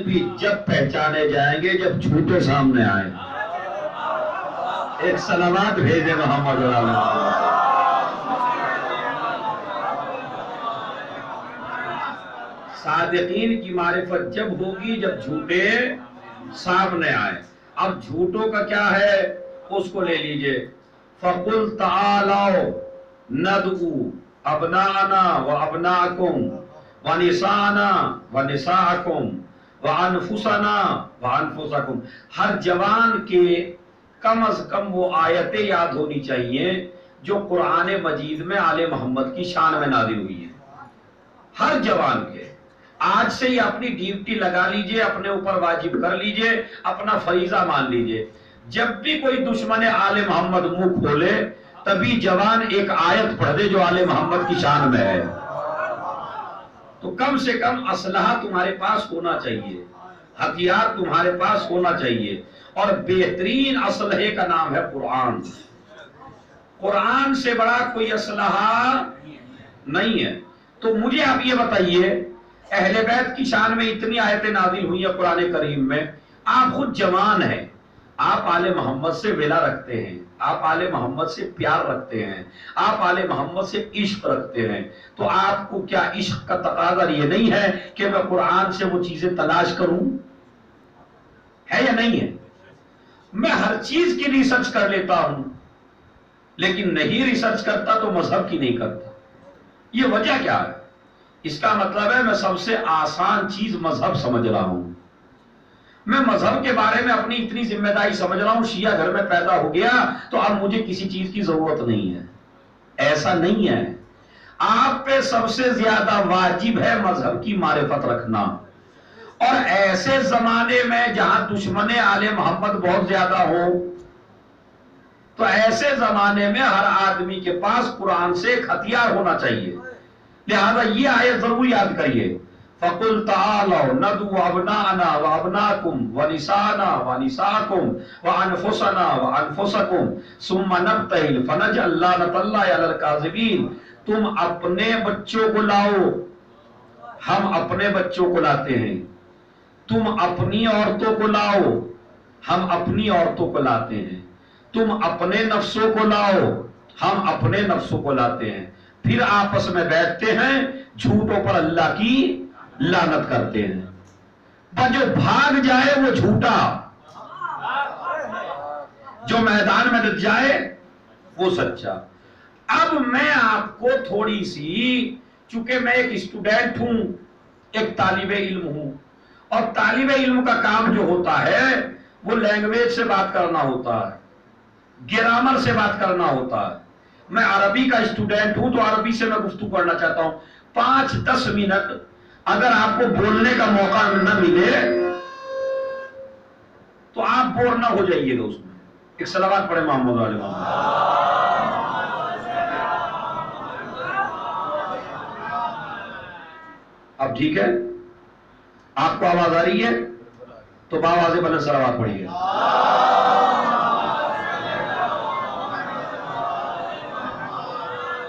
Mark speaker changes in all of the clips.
Speaker 1: بھی جب پہچانے جائیں گے جب جھوٹے سامنے آئیں. ایک سلامات بھیجے محمد علیہ. صادقین کی معرفت جب ہوگی جب جھوٹے سامنے آئے. اب جھوٹوں کا کیا ہے اس کو لے لیجئے. فَقُلْ تَعَالَوْا نَدْعُو أَبْنَاءَنَا وَأَبْنَاءَكُمْ وَنِسَاءَنَا وَنِسَاءَكُمْ وَأَنفُسَنَا وَأَنفُسَكُمْ. ہر جوان کے کم از کم وہ آیتیں یاد ہونی چاہیے جو قرآن مجید میں آل محمد کی شان میں نازل ہوئی ہے. ہر جوان کے آج سے ہی اپنی ڈیوٹی لگا لیجئے, اپنے اوپر واجب کر لیجئے, اپنا فریضہ مان لیجئے. جب بھی کوئی دشمن آل محمد منہ کھولے تبھی جوان ایک آیت پڑھ دے جو آل محمد کی شان میں ہے. تو کم سے کم اسلحہ تمہارے پاس ہونا چاہیے, ہتھیار تمہارے پاس ہونا چاہیے. اور بہترین اسلحے کا نام ہے قرآن. قرآن سے بڑا کوئی اسلحہ نہیں ہے. تو مجھے آپ یہ بتائیے, اہل بیت کی شان میں اتنی آیتیں نازل ہوئی ہیں قرآن کریم میں, آپ خود جوان ہیں, آپ آل محمد سے ولا رکھتے ہیں, آپ آل محمد سے پیار رکھتے ہیں, آپ آل محمد سے عشق رکھتے ہیں, تو آپ کو کیا عشق کا تقاضا یہ نہیں ہے کہ میں قرآن سے وہ چیزیں تلاش کروں؟ ہے یا نہیں ہے؟ میں ہر چیز کی ریسرچ کر لیتا ہوں, لیکن نہیں ریسرچ کرتا تو مذہب کی نہیں کرتا. یہ وجہ کیا ہے؟ اس کا مطلب ہے میں سب سے آسان چیز مذہب سمجھ رہا ہوں. میں مذہب کے بارے میں اپنی اتنی ذمہ داری سمجھ رہا ہوں, شیعہ گھر میں پیدا ہو گیا تو اب مجھے کسی چیز کی ضرورت نہیں ہے. ایسا نہیں ہے. آپ پہ سب سے زیادہ واجب ہے مذہب کی معرفت رکھنا. اور ایسے زمانے میں جہاں دشمن آل محمد بہت زیادہ ہو, تو ایسے زمانے میں ہر آدمی کے پاس قرآن سے ایک ہتھیار ہونا چاہیے. لہذا یہ آیت ضرور یاد کریے. فَقُلْ تَعَالَوْا نَدْعُو أَبْنَاءَنَا وَأَبْنَاءَكُمْ وَنِسَاءَنَا وَنِسَاءَكُمْ وَأَنفُسَنَا وَأَنفُسَكُمْ ثُمَّ نَبْتَهِلْ فَنَجْعَلْ لَعْنَتَ اللَّهِ عَلَى الْكَاذِبِينَ. تم اپنے بچوں کو لاؤ, ہم اپنے بچوں کو لاتے ہیں. تم اپنی عورتوں کو لاؤ, ہم اپنی عورتوں کو لاتے ہیں. تم اپنے نفسوں کو لاؤ, ہم اپنے نفسوں کو لاتے ہیں. پھر آپس میں بیٹھتے ہیں, جھوٹوں پر اللہ کی لعنت کرتے ہیں. پر جو بھاگ جائے وہ جھوٹا, جو میدان میں ڈٹ جائے وہ سچا. اب میں آپ کو تھوڑی سی, چونکہ میں ایک اسٹوڈنٹ ہوں, ایک طالب علم ہوں, اور طالب علم کا کام جو ہوتا ہے وہ لینگویج سے بات کرنا ہوتا ہے, گرامر سے بات کرنا ہوتا ہے. میں عربی کا اسٹوڈنٹ ہوں تو عربی سے میں گفتگو کرنا چاہتا ہوں. 5-10 منٹ اگر آپ کو بولنے کا موقع نہ ملے تو آپ بور نہ ہو جائیے گا اس میں. ایک صلوات پڑھے محمد علیہ محمد. اب ٹھیک ہے, آپ کو آواز آ رہی ہے تو باواز بلند صلوات پڑھیے.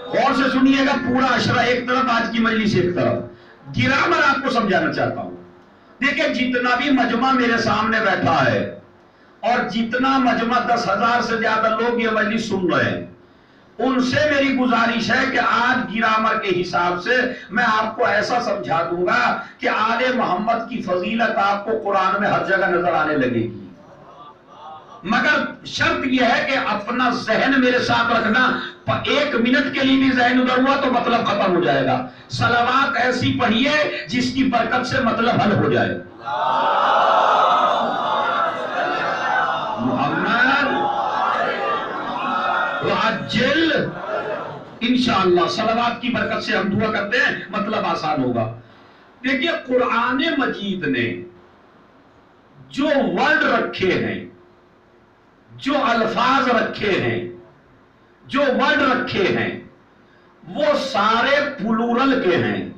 Speaker 1: غور سے سنیے گا, پورا اشرا ایک طرف, آج کی مجلس ایک طرف. گرامر آپ کو سمجھانا چاہتا ہوں. دیکھیں, جتنا بھی مجمع میرے سامنے بیٹھا ہے اور جتنا مجمع 10,000 سے زیادہ لوگ یہ مجلس سن رہے ہیں, ان سے میری گزارش ہے کہ آج گرامر کے حساب سے میں آپ کو ایسا سمجھا دوں گا کہ آل محمد کی فضیلت آپ کو قرآن میں ہر جگہ نظر آنے لگے گی. مگر شرط یہ ہے کہ اپنا ذہن میرے ساتھ رکھنا. 1 منٹ کے لیے بھی ذہن ادھر ہوا تو مطلب ختم ہو جائے گا. صلوات ایسی پڑھیے جس کی برکت سے مطلب حل ہو جائے. محمد وعجل, انشاءاللہ صلوات کی برکت سے ہم دعا کرتے ہیں, مطلب آسان ہوگا. دیکھیے, قرآن مجید نے جو ورڈ رکھے ہیں, جو الفاظ رکھے ہیں, جو ورڈ رکھے ہیں, وہ سارے پلورل کے ہیں,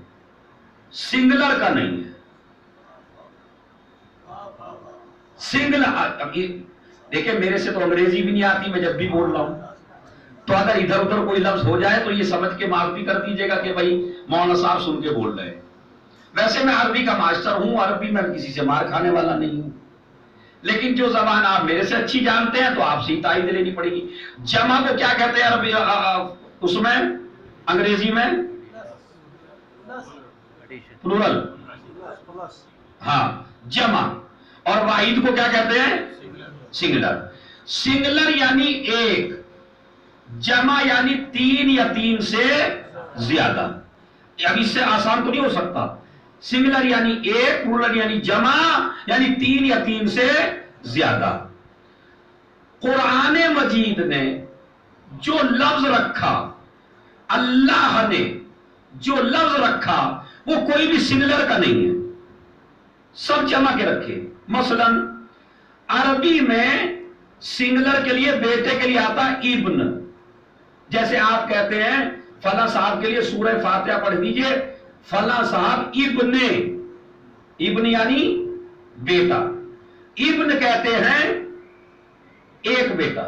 Speaker 1: سنگلر کا نہیں ہے. سنگلر, دیکھیں میرے سے تو انگریزی بھی نہیں آتی, میں جب بھی بول رہا ہوں تو اگر ادھر ادھر کوئی لفظ ہو جائے تو یہ سمجھ کے معافی کر دیجیے گا کہ بھائی مولانا صاحب سن کے بول رہے ہیں. ویسے میں عربی کا ماسٹر ہوں، عربی میں کسی سے مار کھانے والا نہیں ہوں، لیکن جو زبان آپ میرے سے اچھی جانتے ہیں تو آپ سے ہی تائید لینی پڑے گی۔ جمع کو کیا کہتے ہیں عربی اس میں انگریزی میں؟ پلورل، ہاں جمع۔ اور واحد کو کیا کہتے ہیں؟ سنگلر۔ سنگلر یعنی ایک، جمع یعنی تین یا تین سے زیادہ۔ اب اس سے آسان تو نہیں ہو سکتا۔ سنگلر یعنی ایک، پلورل یعنی جمع یعنی تین یا تین سے زیادہ۔ قرآن مجید نے جو لفظ رکھا، اللہ نے جو لفظ رکھا، وہ کوئی بھی سنگلر کا نہیں ہے، سب جمع کے رکھے۔ مثلا عربی میں سنگلر کے لیے بیٹے کے لیے آتا ہے ابن، جیسے آپ کہتے ہیں فلاں صاحب کے لیے سورہ فاتحہ پڑھ دیجئے، فلاں صاحب ابن، ابن یعنی بیٹا۔ ابن کہتے ہیں ایک بیٹا،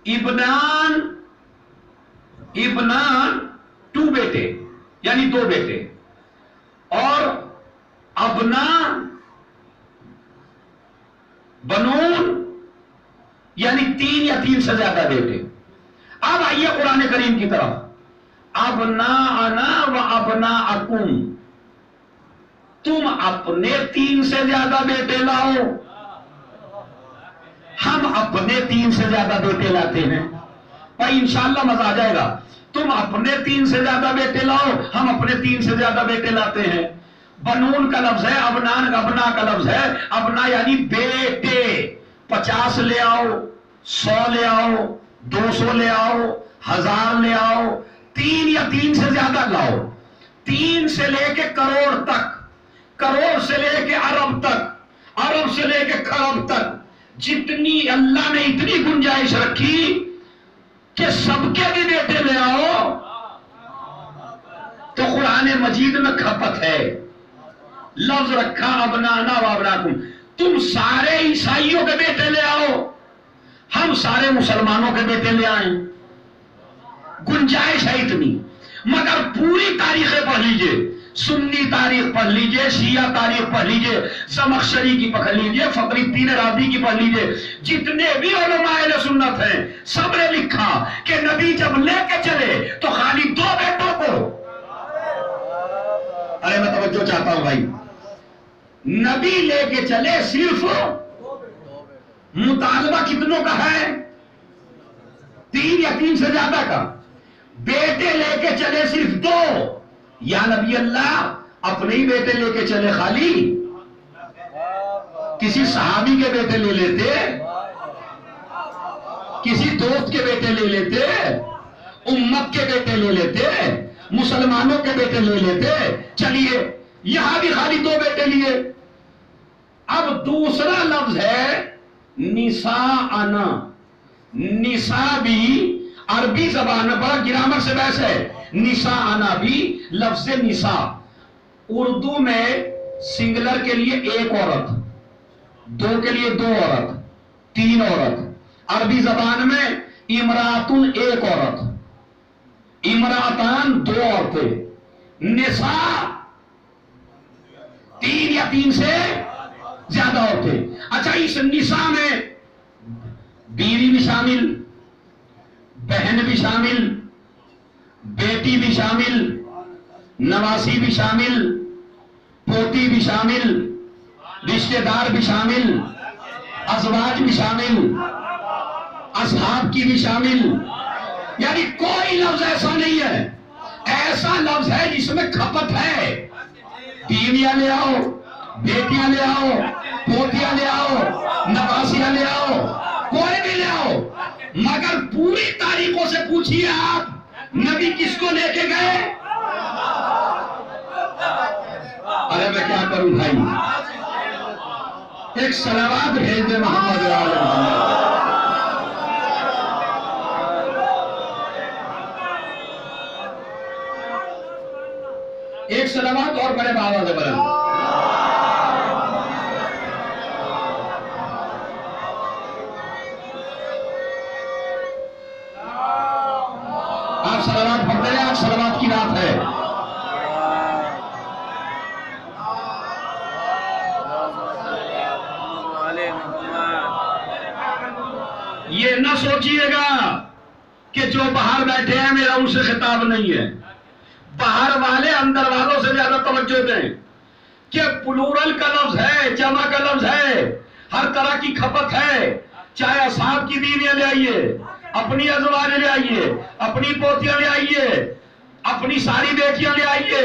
Speaker 1: ابنان، ابنان ٹو بیٹے یعنی دو بیٹے، اور ابنا بنون یعنی تین یا تین سے زیادہ بیٹے۔ اب آئیے قرآن کریم کی طرف، ابناءنا و ابناءکم، تم اپنے تین سے زیادہ بیٹے لاؤ، ہم اپنے تین سے زیادہ بیٹے لاتے ہیں۔ بھائی انشاءاللہ مزہ آ جائے گا۔ تم اپنے تین سے زیادہ بیٹے لاؤ، ہم اپنے تین سے زیادہ بیٹے لاتے ہیں۔ بنون کا لفظ ہے، ابنان ابنا کا لفظ ہے، ابنا یعنی بیٹے۔ 50 لے آؤ، 100 لے آؤ، 200 لے آؤ، 1000 لے آؤ، تین یا تین سے زیادہ لاؤ۔ 3 سے لے کے کروڑ تک، کروڑ سے لے کے ارب تک، ارب سے لے کے خرب تک، جتنی اللہ نے اتنی گنجائش رکھی کہ سب کے بھی بیٹے لے آؤ، تو قرآن مجید میں کھپت ہے۔ لفظ رکھا ابنانا و ابناکم، تم سارے عیسائیوں کے بیٹے لے آؤ، ہم سارے مسلمانوں کے بیٹے لے آئیں۔ گنجائش ہے اتنی، مگر پوری تاریخیں پڑھ لیجئے، سنی تاریخ پڑھ لیجئے، شیعہ تاریخ پڑھ لیجئے، زمخشری کی پڑھ لیجئے، فخر الدین رازی کی پڑھ لیجئے، جتنے بھی علماء اہل سنت ہیں سب نے لکھا کہ نبی جب لے کے چلے تو خالی 2 بیٹوں کو، ارے میں توجہ چاہتا ہوں بھائی، نبی لے کے چلے صرف، مطالبہ کتنوں کا ہے؟ 3 یا 3 سے زیادہ کا۔ بیٹے لے کے چلے صرف 2، یا نبی اللہ اپنے ہی بیٹے لے کے چلے خالی؟ کسی صحابی کے بیٹے لے لیتے، کسی دوست کے بیٹے لے لیتے، امت کے بیٹے لے لیتے، مسلمانوں کے بیٹے لے لیتے۔ چلیے یہاں بھی خالی 2 بیٹے لیے۔ اب دوسرا لفظ ہے نساءنا، نساء بھی عربی زبان میں بڑا گرامر سے بحث ہے، نساءنا بھی لفظ نساء، اردو میں سنگلر کے لیے 1 عورت، 2 کے لیے 2 عورت، 3 عورت، عربی زبان میں امراتن 1 عورت، امراتان 2 عورتیں، نساء 3 یا 3 سے زیادہ عورتیں۔ اچھا اس نساء میں بیوی بھی شامل، بہن بھی شامل، بیٹی بھی شامل، نواسی بھی شامل، پوتی بھی شامل، رشتہ دار بھی شامل، ازواج بھی شامل، اصحاب کی بھی شامل، یعنی کوئی لفظ ایسا نہیں ہے، ایسا لفظ ہے جس میں کھپت ہے۔ بیویاں لے آؤ، بیٹیاں لے آؤ، پوتیاں لے آؤ، نواسیاں لے آؤ، کوئی بھی لے آؤ، مگر پوری تاریخوں سے پوچھیے آپ نبی کس کو لے کے گئے؟ ارے میں کیا کروں بھائی، ایک صلوات بھیج دے محمد علیہ۔ ایک صلوات اور بڑے بآواز سے بلند۔ آپ صلوات پڑھتے ہیں، آج صلوات کی رات ہے۔ یہ نہ سوچئے گا کہ جو باہر بیٹھے ہیں میرا ان سے خطاب نہیں ہے. باہر والے اندر والوں سے زیادہ توجہ دیں کہ پلورل کا لفظ ہے، جمع کا لفظ ہے، ہر طرح کی کھپت ہے. چاہے اصحاب کی بیویاں لے آئیے، اپنی ازواج لے آئیے، اپنی پوتیاں لے آئیے، اپنی ساری بیٹیاں لے آئیے،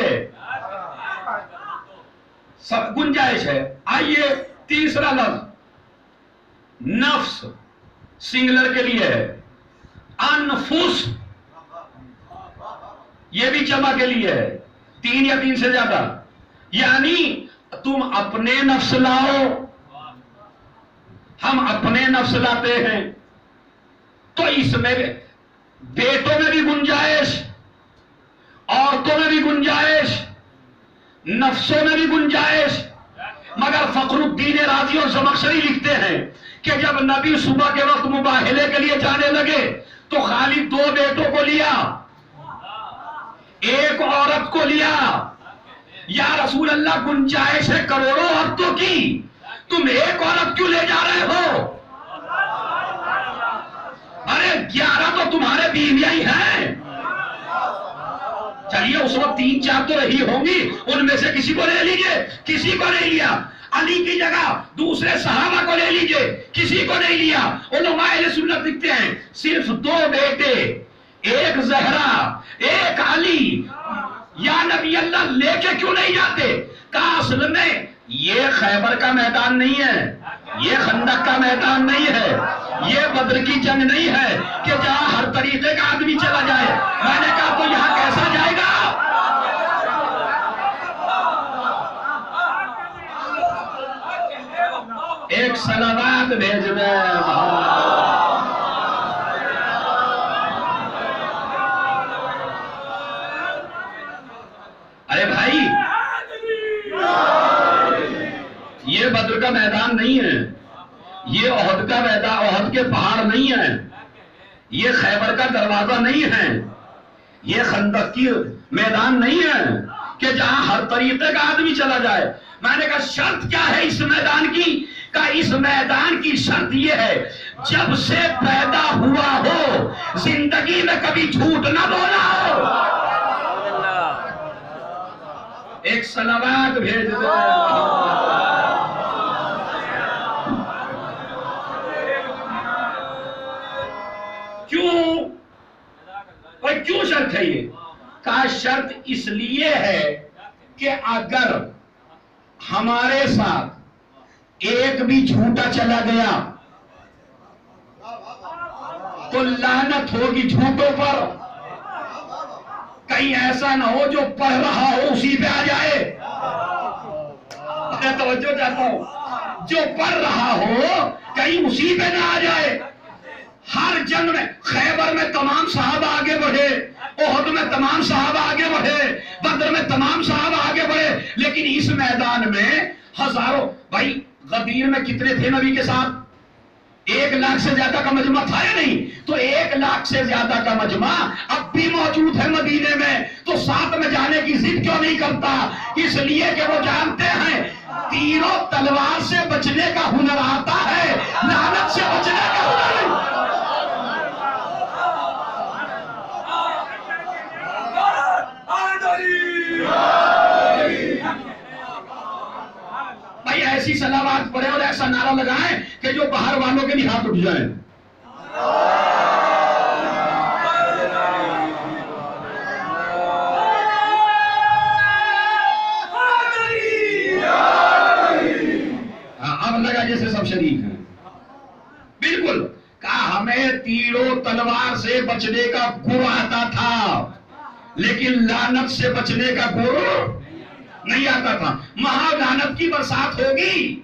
Speaker 1: سب گنجائش ہے. آئیے تیسرا لفظ نفس سنگلر کے لیے ہے، انفس یہ بھی جمع کے لیے ہے، 3 یا 3 سے زیادہ. یعنی تم اپنے نفس لاؤ، ہم اپنے نفس لاتے ہیں. تو اس میں بیٹوں میں بھی گنجائش، عورتوں میں بھی گنجائش، نفسوں میں بھی گنجائش. مگر فخر الدین رازی اور زمخشری لکھتے ہیں کہ جب نبی صبح کے وقت مباہلے کے لیے جانے لگے تو خالی 2 بیٹوں کو لیا، ایک عورت کو لیا. یا رسول اللہ گنجائش ہے کروڑوں عورتوں کی، تم ایک عورت کیوں لے جا رہے ہو؟ ارے 11 تو تمہارے بیویاں ہی ہیں. چلیے اس وقت 3-4 تو رہی ہوں گی، ان میں سے کسی کو لے لیجئے. کسی کو نہیں لیا. علی کی جگہ دوسرے صحابہ کو لے لیجئے، کسی کو نہیں لیا. علماء اہل سنت لکھتے ہیں صرف 2 بیٹے، ایک زہرا ایک علی. یا نبی اللہ لے کے کیوں نہیں جاتے؟ کہا اصل میں یہ خیبر کا میدان نہیں ہے، یہ خندق کا میدان نہیں ہے، یہ بدر کی جنگ نہیں ہے کہ جہاں ہر طریقے کا آدمی چلا جائے. میں نے کہا تو یہاں کیسا جائے گا؟ ایک صلوات بھیج دے. ارے بھائی یہ بدر کا میدان نہیں ہے، یہ احد کا میدان، احد کے پہاڑ نہیں ہے، یہ خیبر کا دروازہ نہیں ہے، یہ خندق کی میدان نہیں ہے کہ جہاں ہر طریقے کا آدمی چلا جائے. میں نے کہا شرط کیا ہے اس میدان کی؟ کہ اس میدان کی شرط یہ ہے جب سے پیدا ہوا ہو زندگی میں کبھی جھوٹ نہ بولا ہو. ایک صلوات بھیج دو. کیوں شرط ہے یہ؟ کہا شرط اس لیے ہے کہ اگر ہمارے ساتھ ایک بھی جھوٹا چلا گیا تو لعنت ہوگی جھوٹوں پر. کہیں ایسا نہ ہو جو پڑھ رہا ہو اسی پہ آ جائے. میں توجہ چاہتا ہوں، جو پڑھ رہا ہو کہیں اسی پہ نہ آ جائے. ہر جنگ میں خیبر میں تمام صحابہ آگے بڑھے، احد میں تمام صحابہ آگے بڑھے، بدر میں تمام صحابہ آگے بڑھے، لیکن اس میدان میں ہزاروں. بھائی غدیر میں کتنے تھے نبی کے ساتھ؟ 1 لاکھ سے زیادہ کا مجمع تھا یا نہیں؟ تو 1 لاکھ سے زیادہ کا مجمع اب بھی موجود ہے مدینے میں، تو ساتھ میں جانے کی ضد کیوں نہیں کرتا؟ اس لیے کہ وہ جانتے ہیں تیر و تلوار سے بچنے کا ہنر آتا ہے، لعنت سے بچنے کا ہنر نہیں. بھائی ایسی صلوات پڑھے اور ایسا نعرہ لگائیں کہ جو باہر والوں کے بھی ہاتھ اٹھ جائیں. اب لگا جیسے سب شریک ہیں. بالکل کہا ہمیں تیر و تلوار سے بچنے کا گر آتا تھا لیکن لعنت سے بچنے کا گر نہیں آتا تھا. مہا لعنت کی برسات ہوگی،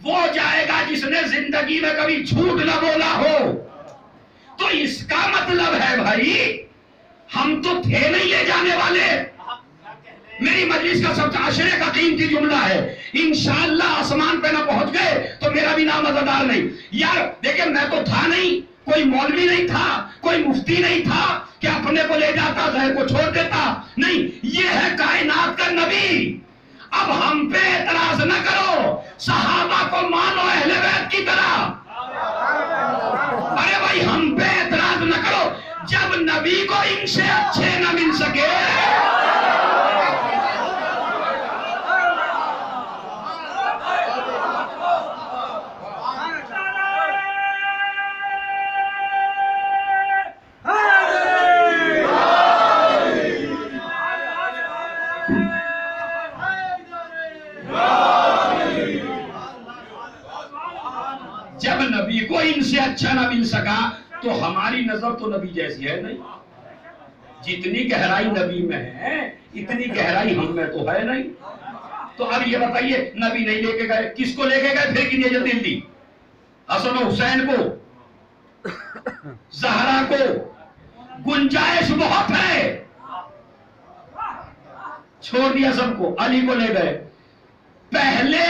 Speaker 1: وہ جائے گا جس نے زندگی میں کبھی جھوٹ نہ بولا ہو. تو اس کا مطلب ہے بھائی ہم تو تھے نہیں لے جانے والے. میری مجلس کا سب عشرے کا قیمتی جملہ ہے، انشاءاللہ آسمان پہ نہ پہنچ گئے تو میرا بھی نام عزادار نہیں. یار دیکھیں میں تو تھا نہیں، کوئی مولوی نہیں تھا، کوئی مفتی نہیں تھا کہ اپنے کو لے جاتا غیر کو چھوڑ دیتا. نہیں، یہ ہے کائنات کا نبی. اب ہم پہ اعتراض نہ کرو، صحابہ کو مانو اہل بیت کی طرح. نبی کو ان سے اچھے نہ مل سکے. جب نبی کو ان سے اچھا نہ مل سکا تو ہماری نظر تو نبی جیسی ہے نہیں. جتنی گہرائی نبی میں ہے اتنی گہرائی ہم میں تو ہے نہیں. تو اب یہ بتائیے نبی نہیں لے کے گئے, کس کو لے کے گئے پھر کتنی دل دی؟ حسن و حسین کو, زہرا کو. گنجائش بہت ہے, چھوڑ دیا سب کو, علی کو لے گئے. پہلے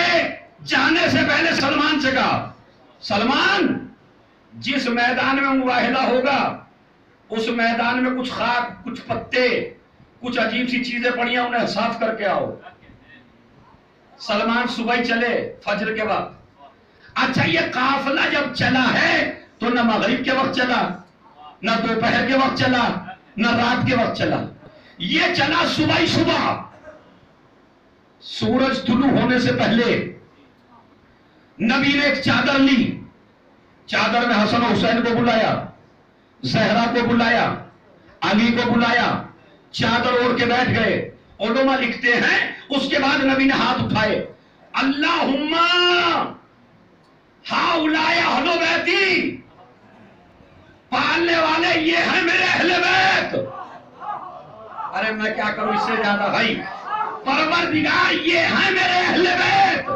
Speaker 1: جانے سے پہلے سلمان سے کہا, سلمان جس میدان میں مباہلہ ہوگا اس میدان میں کچھ خاک, کچھ پتے, کچھ عجیب سی چیزیں پڑی ہیں, انہیں صاف کر کے آؤ. سلمان صبح چلے فجر کے وقت. اچھا یہ قافلہ جب چلا ہے تو نہ مغرب کے وقت چلا, نہ دوپہر کے وقت چلا, نہ رات کے وقت چلا. یہ چلا صبح ہی صبح, سورج طلوع ہونے سے پہلے. نبی نے ایک چادر لی, چادر میں حسن و حسین کو بلایا, زہرا کو بلایا, علی کو بلایا, چادر اوڑھ کے بیٹھ گئے. علماء لکھتے ہیں اس کے بعد نبی نے ہاتھ اٹھائے, اللہم ہؤلاء اہل بیتی, پالنے والے یہ ہیں میرے اہل بیت. ارے میں کیا کروں اس سے زیادہ بھائی. پروردگار یہ ہیں میرے اہل بیت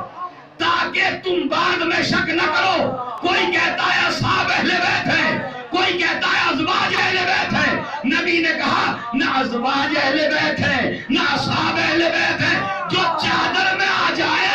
Speaker 1: تاکہ تم بعد میں شک نہ کرو. کوئی کہتا ہے اصحاب اہل بیت ہے, کوئی کہتا ہے ازواج اہل بیت ہے. نبی نے کہا نہ ازواج اہل بیت ہے نہ اصحاب اہل بیت ہے, جو چادر میں آ جائے.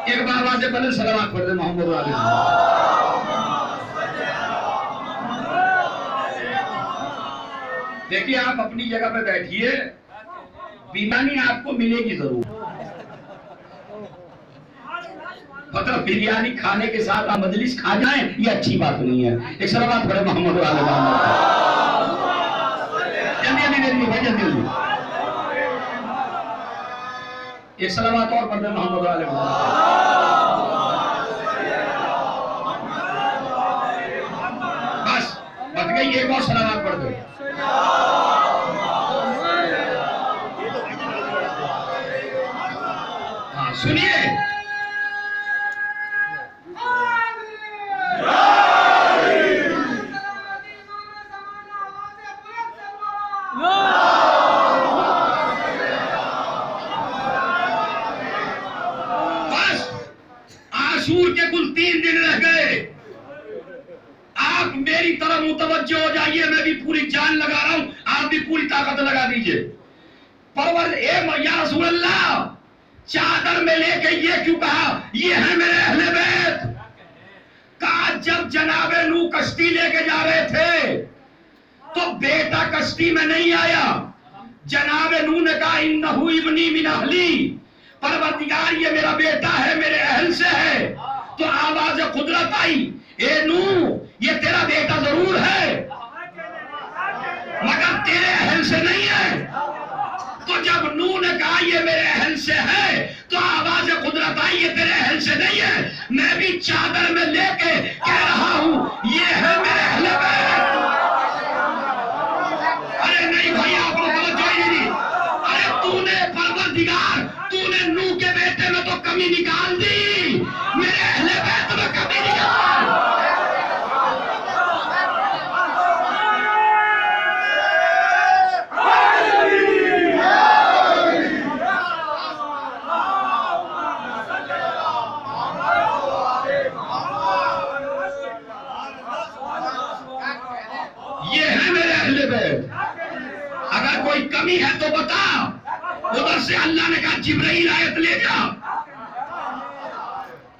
Speaker 1: ایک بار آواز سے پہلے سلوات پڑھ دے محمد علیہ. دیکھیے آپ اپنی جگہ پہ بیٹھیے, بیمانی آپ کو ملے گی ضرور. مطلب بریانی کھانے کے ساتھ آپ مجلس کھا جائیں یہ اچھی بات نہیں ہے. ایک سلوات پڑھے محمد علیہ. جلدی جلدی بھائی جلدی. ایک سلوات اور پڑھ دے محمد علیہ. بس بت گئی, ایک اور سلوات پڑھ دو. ہاں سنیے, عاشور کے کل 3 دن رہ گئے. آپ میری طرف متوجہ ہو جائیے, میں بھی پوری جان لگا رہا ہوں, آپ بھی پوری طاقت لگا دیجئے. یا رسول اللہ چادر میں لے کے یہ کیوں کہا یہ ہے میرے اہل بیت؟ کہا جب جناب نوح کشتی لے کے جا رہے تھے تو بیٹا کشتی میں نہیں آیا. جناب نوح نے کہا انہو ابنی من اہلی, پروردگار یہ میرا بیٹا ہے میرے اہل سے ہے. تو آواز قدرت آئی, اے نوح یہ تیرا بیٹا ضرور ہے مگر تیرے اہل سے نہیں ہے. تو جب نوح نے کہا یہ میرے اہل سے ہے تو آواز قدرت آئی یہ تیرے اہل سے نہیں ہے. میں بھی چادر میں لے کے کہہ رہا ہوں یہ ہے میرے اہل بیت. ارے نہیں بھائی آپ کو توجہ ہی نہیں. ارے تو نے پروردگار تو نے نوح کے بیٹے میں تو کمی نکال دی, میرے اہل بیت میں کمی نکال. یہ ہے میرے اہل بیت. اگر کوئی کمی ہے تو بتا. ادھر سے اللہ نے کہا جبرائیل آیت لے جا.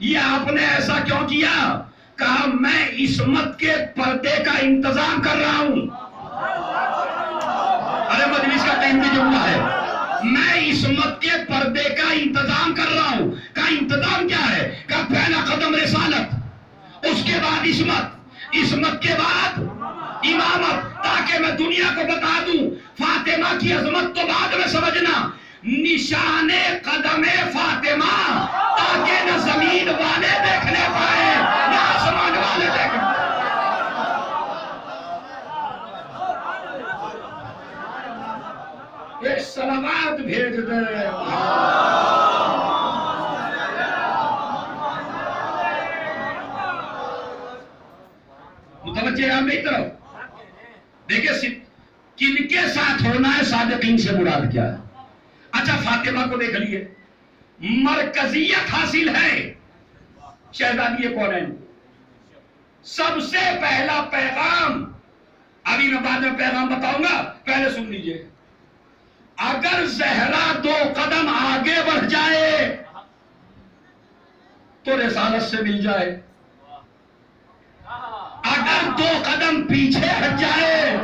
Speaker 1: یہ آپ نے ایسا کیوں کیا؟ کہا میں عصمت کے پردے کا انتظام کر رہا ہوں. ارے مجلس کا قیمتی جملہ ہے، میں عصمت کے پردے کا انتظام کر رہا ہوں. کا انتظام کیا ہے؟ کہ پہلا قدم رسالت، اس کے بعد عصمت، عصمت کے بعد امامت، تاکہ میں دنیا کو بتا دوں فاطمہ کی عظمت تو بعد میں سمجھنا، نشان قدم فاطمہ، تاکہ نہ زمین والے دیکھنے پائے نہ آسمان والے دیکھنے پائے. ایک صلوات بھیج دے. متوجہ ہے میری طرف؟ دیکھیں کن کے ساتھ ہونا ہے، صادقین سے مراد کیا ہے. اچھا فاطمہ کو دیکھ لیے، مرکزیت حاصل ہے شہزادی کونین. سب سے پہلا پیغام، ابھی میں بعد میں پیغام بتاؤں گا، پہلے سن لیجئے. اگر زہرا 2 قدم آگے بڑھ جائے تو رسالت سے مل جائے، اگر 2 قدم پیچھے ہٹ جائے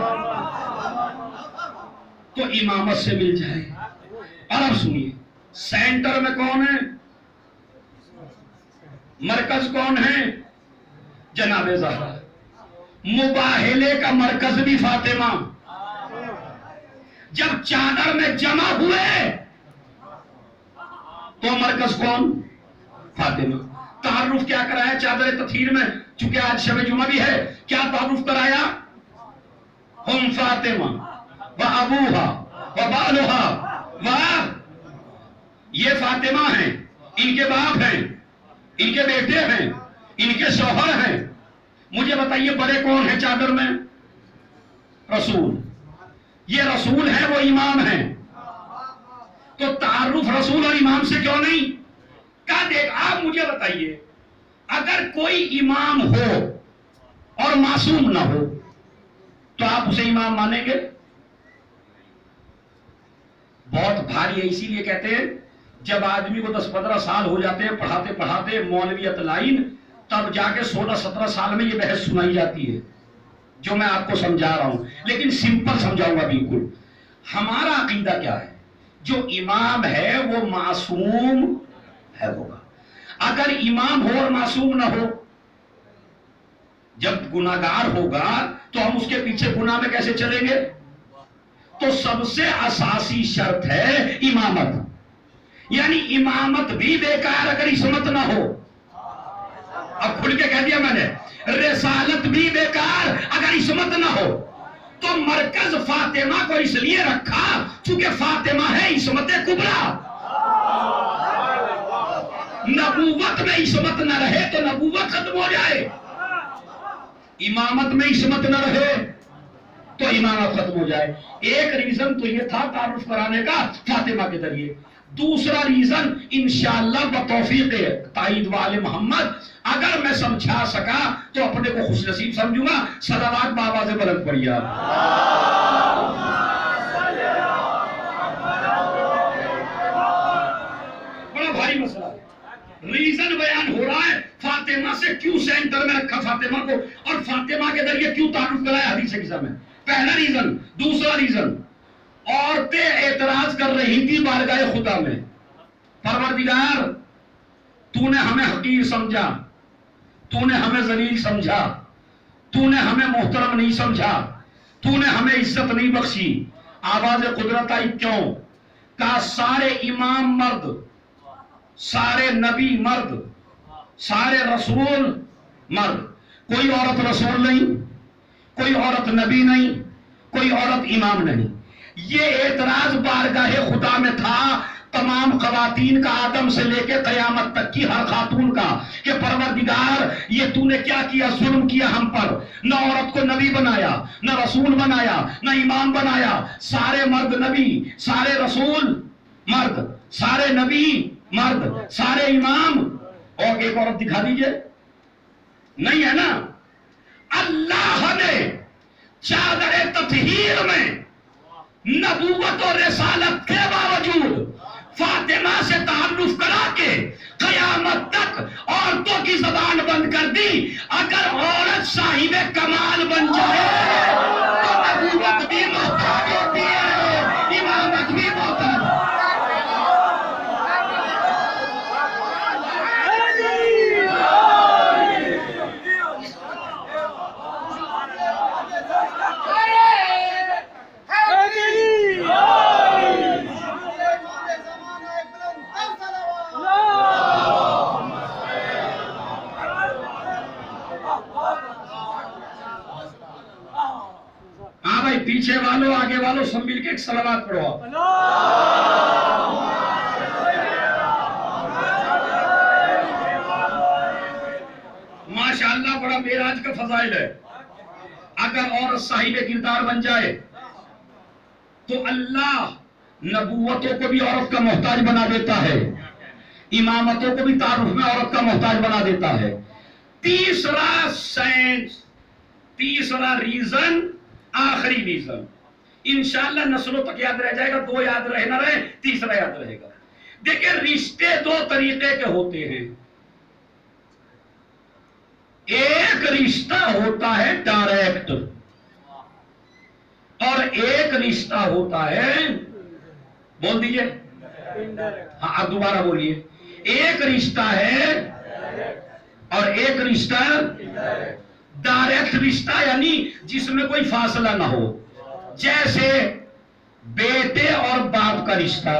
Speaker 1: تو امامت سے مل جائے. اور اب سنیے، سینٹر میں کون ہے؟ مرکز کون ہے؟ جناب زہرا. مباہلے کا مرکز بھی فاطمہ. جب چادر میں جمع ہوئے تو مرکز کون؟ فاطمہ. تعارف کیا کرایا چادر تطہیر میں؟ چونکہ آج شب جمعہ بھی ہے، کیا تعارف کرایا؟ ہم فاطمہ و ابوہا و بالہا و، یہ فاطمہ ہیں، ان کے باپ ہیں، ان کے بیٹے ہیں، ان کے شوہر ہیں. مجھے بتائیے بڑے کون ہیں چادر میں؟ رسول. یہ رسول ہے، وہ امام ہیں. تو تعارف رسول اور امام سے کیوں نہیں؟ کہا دیکھ آپ مجھے بتائیے، اگر کوئی امام ہو اور معصوم نہ ہو تو آپ اسے امام مانیں گے؟ بہت بھاری ہے. اسی لیے کہتے ہیں جب آدمی کو 10-15 سال ہو جاتے ہیں پڑھاتے پڑھاتے مولویت لائن، تب جا کے 16-17 سال میں یہ بحث سنائی جاتی ہے جو میں آپ کو سمجھا رہا ہوں، لیکن سمپل سمجھاؤں گا بالکل. ہمارا عقیدہ کیا ہے؟ جو امام ہے وہ معصوم ہے ہوگا. اگر امام ہو اور معصوم نہ ہو، جب گناہگار ہوگا تو ہم اس کے پیچھے گناہ میں کیسے چلیں گے؟ تو سب سے اساسی شرط ہے امامت. یعنی امامت بھی بیکار اگر عصمت نہ ہو. اب کھل کے کہہ دیا میں نے، رسالت بھی بیکار اگر عصمت نہ ہو. تو مرکز فاطمہ کو اس لیے رکھا چونکہ فاطمہ ہے عصمت کبریٰ. نبوت میں عصمت نہ رہے تو نبوت ختم ہو جائے، امامت میں عصمت نہ رہے تو امامت ختم ہو جائے. ایک ریزن تو یہ تھا تعارف کرانے کا فاطمہ کے ذریعے. دوسرا ریزن انشاءاللہ بتوفیق تائید والے محمد اگر میں سمجھا سکا تو اپنے کو خوش نصیب سمجھوں گا. صلوات بآواز بلند پڑھیے. بڑا بھاری مسئلہ ہے. ریزن بیان ہو رہا ہے فاطمہ سے کیوں سینٹر میں رکھا فاطمہ کو، اور فاطمہ کے ذریعے کیوں تعارف کرایا حدیث قصہ میں. پہلا ریزن. دوسرا ریزن، عورتیں اعتراض کر رہی تھی بارگاہ خدا میں، پروردگار تو نے ہمیں حقیر سمجھا، تو نے ہمیں ذلیل سمجھا، تو نے ہمیں محترم نہیں سمجھا، تو نے ہمیں عزت نہیں بخشی. آواز قدرت آئی کیوں؟ کہا سارے امام مرد، سارے نبی مرد، سارے رسول مرد، کوئی عورت رسول نہیں، کوئی عورت نبی نہیں، کوئی عورت امام نہیں. یہ اعتراض بارگاہ خدا میں تھا تمام خواتین کا، آدم سے لے کے قیامت تک کی ہر خاتون کا، کہ پروردگار یہ تو نے کیا کیا؟ ظلم کیا ہم پر. نہ عورت کو نبی بنایا، نہ رسول بنایا، نہ امام بنایا. سارے مرد نبی، سارے رسول مرد، سارے نبی مرد، سارے امام. اور ایک عورت دکھا دیجئے. نہیں ہے نا. اللہ نے چادر تطہیر میں نبوت اور رسالت کے باوجود فاطمہ سے تعارف کرا کے قیامت تک اور کی زبان بند کر دی. اگر عورت صاحب کمال بن جائے تو نبوت بھی محتاج ہوتی ہے, امامت بھی محتاج. ہاں بھائی, پیچھے والوں آگے والوں سب مل کے ایک صلوات پڑھو. ماشاءاللہ بڑا معراج کا فضائل ہے. اگر عورت صاحب کردار بن جائے تو اللہ نبوتوں کو بھی عورت کا محتاج بنا دیتا ہے, امامتوں کو بھی تعارف میں عورت کا محتاج بنا دیتا ہے. تیسرا ریزن, آخری ریزن, انشاءاللہ نسلوں تک یاد رہ جائے گا. 2 یاد رہے نہ رہے, تیسرا یاد رہے گا. دیکھیں, رشتے 2 طریقے کے ہوتے ہیں. ایک رشتہ ہوتا ہے ڈائریکٹ اور ایک رشتہ ہوتا ہے, بول دیجئے, ہاں آپ دوبارہ بولیے. ایک رشتہ ہے اور ایک رشتہ ڈائریکٹ رشتہ, یعنی جس میں کوئی فاصلہ نہ ہو. جیسے بیٹے اور باپ کا رشتہ,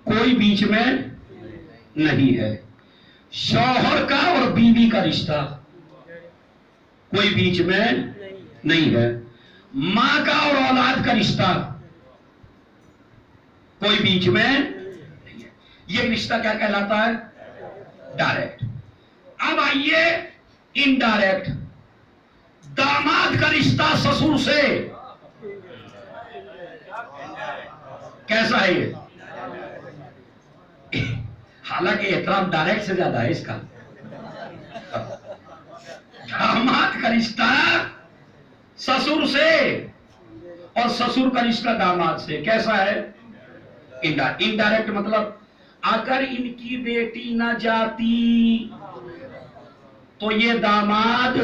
Speaker 1: کوئی بیچ میں نہیں ہے. شوہر کا اور بیوی کا رشتہ, کوئی بیچ میں نہیں ہے. ماں کا اور اولاد کا رشتہ, کوئی بیچ میں نہیں ہے. یہ رشتہ کیا کہلاتا ہے؟ ڈائریکٹ. اب آئیے انڈائریکٹ. داماد کا رشتہ سسر سے کیسا ہے یہ؟ حالانکہ احترام ڈائریکٹ سے زیادہ ہے اس کا. داماد کا رشتہ سسر سے اور سسر کا رشتہ داماد سے کیسا ہے؟ انڈائریکٹ. مطلب اگر ان کی بیٹی نہ جاتی تو یہ داماد,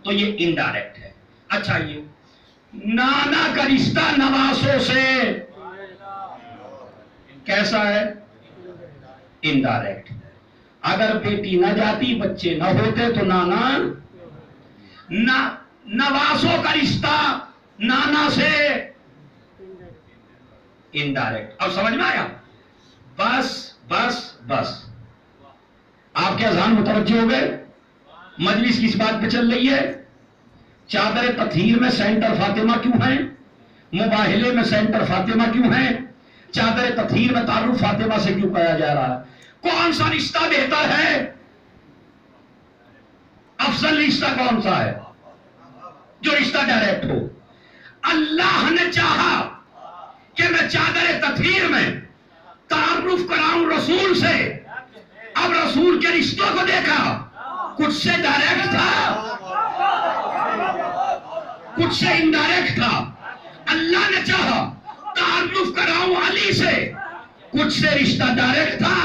Speaker 1: تو یہ انڈائریکٹ ہے. اچھا, یہ نانا کا رشتہ نواسوں سے کیسا ہے؟ انڈائریکٹ. اگر بیٹی نہ جاتی, بچے نہ ہوتے تو نانا. نواسوں کا رشتہ نانا سے انڈائریکٹ. اب سمجھ میں آیا؟ بس بس بس, آپ کے اذہان متوجہ ہو گئے؟ مجلس کس بات پہ چل رہی ہے؟ چادر تطہیر میں سینٹر فاطمہ کیوں ہیں؟ مباہلے میں سینٹر فاطمہ کیوں ہیں؟ چادر تطہیر میں تعارف فاطمہ سے کیوں کہا جا رہا ہے؟ کون سا رشتہ بہتر ہے؟ افضل رشتہ کون سا ہے؟ جو رشتہ ڈائریکٹ ہو. اللہ نے چاہا کہ میں چادر تطہیر میں تعارف کراؤں رسول سے. اب رسول کے رشتوں کو دیکھا, کچھ سے ڈائریکٹ تھا, کچھ سے انڈائریکٹ تھا. اللہ نے چاہا تعارف کراؤں علی سے, کچھ سے رشتہ ڈائریکٹ تھا,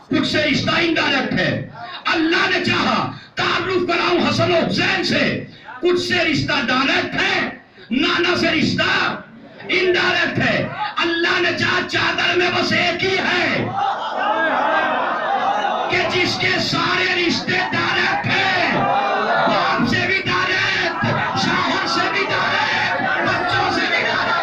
Speaker 1: کچھ سے رشتہ انڈائریکٹ ہے. اللہ نے چاہا تعارف کراؤں حسن و حسین سے, کچھ سے رشتہ ڈائریکٹ ہے, نانا سے رشتہ انڈائریکٹ ہے. اللہ نے چاہا چادر میں بس ایک ہی ہے کہ جس کے سارے رشتے ڈائریکٹ ہیں, باپ سے بھی ڈائریکٹ, شوہر سے بھی ڈائریکٹ, بچوں سے بھی ڈائریکٹ.